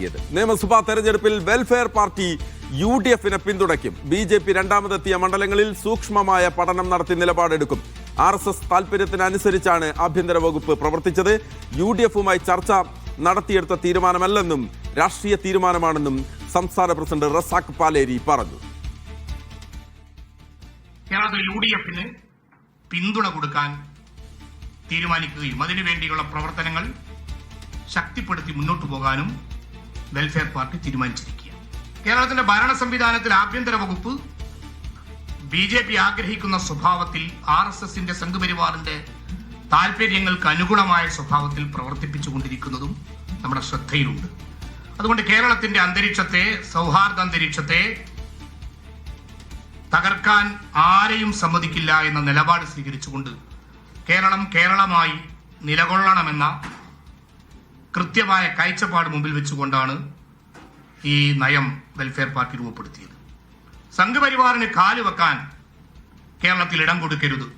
നിയമസഭാ തെരഞ്ഞെടുപ്പിൽ welfare party UDF-നെ പിന്തുണയ്ക്കും. BJP രണ്ടാമതെത്തിയ മണ്ഡലങ്ങളിൽ സൂക്ഷ്മമായ പഠനം നടത്തി നിലപാടെടുക്കും. RSS താൽപര്യത്തിനനുസരിച്ചാണ് ആഭ്യന്തര വകുപ്പ് പ്രവർത്തിച്ചത്. UDF-വുമായി ചർച്ച നടത്തിയെടുത്ത തീരുമാനമല്ലെന്നും രാഷ്ട്രീയ തീരുമാനമാണെന്നും സംസ്ഥാന പ്രസിഡന്റ് റസാഖ് പാലേരി പറഞ്ഞു. കേരളത്തിൽ UDF-ന് പിന്തുണ കൊടുക്കാൻ തീരുമാനിക്കുകയും അതിനുവേണ്ടിയുള്ള പ്രവർത്തനങ്ങൾ ശക്തിപ്പെടുത്തി മുന്നോട്ടു പോകാനും വെൽഫെയർ പാർട്ടി തീരുമാനിച്ചിരിക്കുകയാണ്. കേരളത്തിന്റെ ഭരണ സംവിധാനത്തിൽ ആഭ്യന്തര വകുപ്പ് BJP ആഗ്രഹിക്കുന്ന സ്വഭാവത്തിൽ RSSന്റെ സംഘപരിവാറിന്റെ താല്പര്യങ്ങൾക്ക് അനുഗുണമായ സ്വഭാവത്തിൽ പ്രവർത്തിപ്പിച്ചുകൊണ്ടിരിക്കുന്നതും നമ്മുടെ ശ്രദ്ധയിലുണ്ട്. അതുകൊണ്ട് കേരളത്തിന്റെ അന്തരീക്ഷത്തെ, സൗഹാർദ്ദ അന്തരീക്ഷത്തെ തകർക്കാൻ ആരെയും സമ്മതിക്കില്ല എന്ന നിലപാട് സ്വീകരിച്ചുകൊണ്ട് കേരളം കേരളമായി നിലകൊള്ളണമെന്ന കൃത്യമായ കാഴ്ചപ്പാട് മുമ്പിൽ വെച്ചുകൊണ്ടാണ് ഈ നയം വെൽഫെയർ പാർട്ടി രൂപപ്പെടുത്തിയത്. സംഘപരിവാറിന് കാലുവെക്കാൻ കേരളത്തിൽ ഇടം കൊടുക്കരുത്.